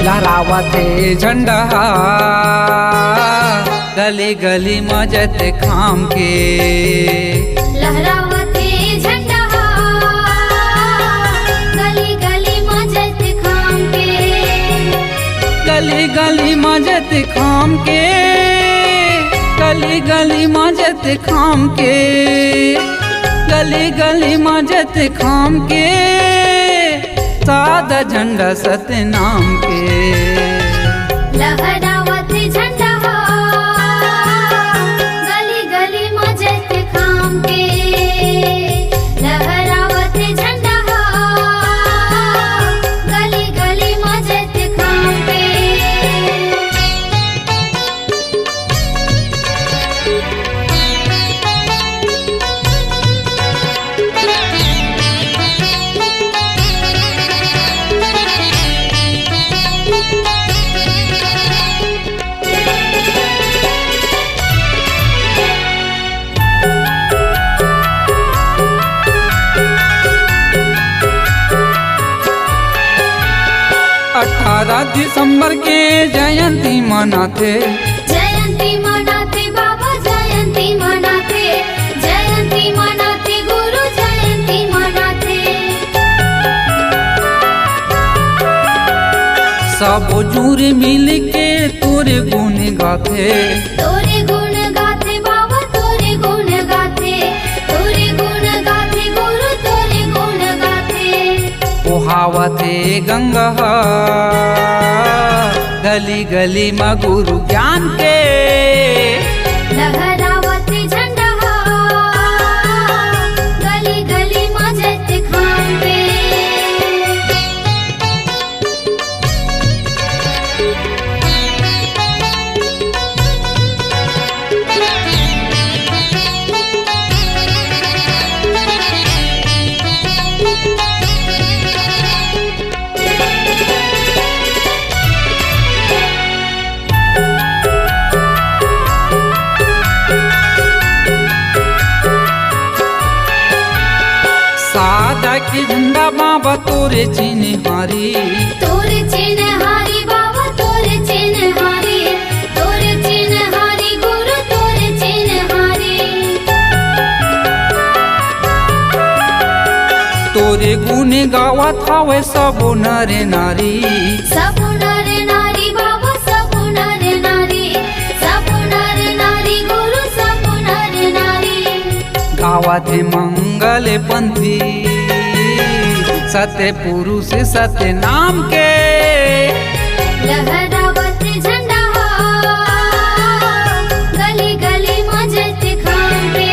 लहरावते झंडा गली गली मजत खाम के, लहरावते झंडा गली गली मजत खाम के, गली गली मजत खाम के, गली गली मजत खाम के, गली गली मजत खाम के, सादा झंडा सतनाम के। लहरावते झंडा गली गली मजत खाम के, लहरावते झंडा गली गली मजत खाम के। दिसंबर के जयंती मनाते, जयंती मनाते बाबा जयंती मनाते, जयंती मनाते गुरु जयंती मनाते। सब जुर मिल के तोरे गुण गाते, तोरे गुण गाते बाबा तोरे गुण गाते, तोरे गुण गाते गुरु तोरे गुण गाते। ओहावते गंगा गली गली में गुरु ज्ञान के, लहरावते झंडा गली गली मजत खाम के। सादा के झंडा बाबा तोरे चिन्हारी, तोरे चिन्हारी बाबा तोरे चिन्हारी, तोरे चिन्हारी गुरु तोरे चिन्हारी। तोरे गुण गावत हवे सब नर नारी, सब नर नारी बाबा सब नर नारी, सब नर नारी गुरु सब नर नारी। गावत है मंगल पंथी सत्य पुरुष सत्य नाम के, लहरावते झंडा गली गली मजत खाम के।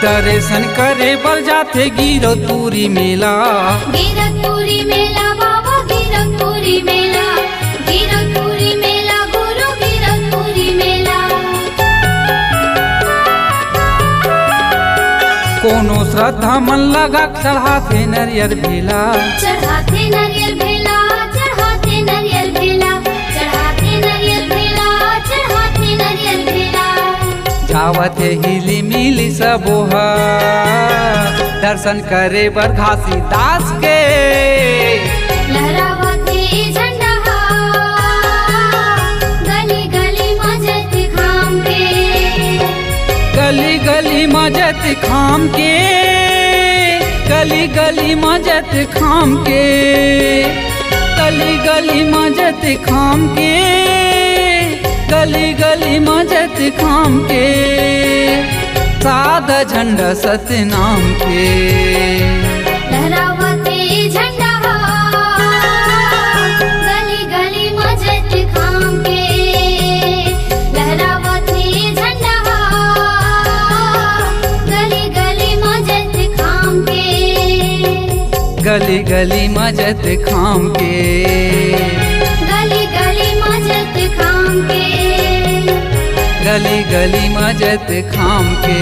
दर्शन करे बर जाते गिरतपुरी मेला, गिरतपुरी मेला बाबा गिरतपुरी मेला, गिरतपुरी मेला गुरु गिरतपुरी मेला। कोनो श्रद्धा मन लगा चढ़ाते नरियर भेला, चढ़ाते नरियल भेला, चढ़ाते नरियल भेला, चढ़ाते नरियल भेला, चढ़ाते नरियल भेला। जावत हिली मिली सबोहा दर्शन करे बर घासी दास के, लहरावते झंडा गली गली मजत खाम के, गली गली मजत खाम के, गली गली मजत खाम के, गली गली मजत खाम के, गली गली मजत खाम के। सादा झंडा सतनाम के लहरावते झंडा गली गली मजत खाम के लहरावते झंडा गली गली मजत खाम के गली गली मजत खाम के गली गली मजत खाम के गली गली मजत खाम के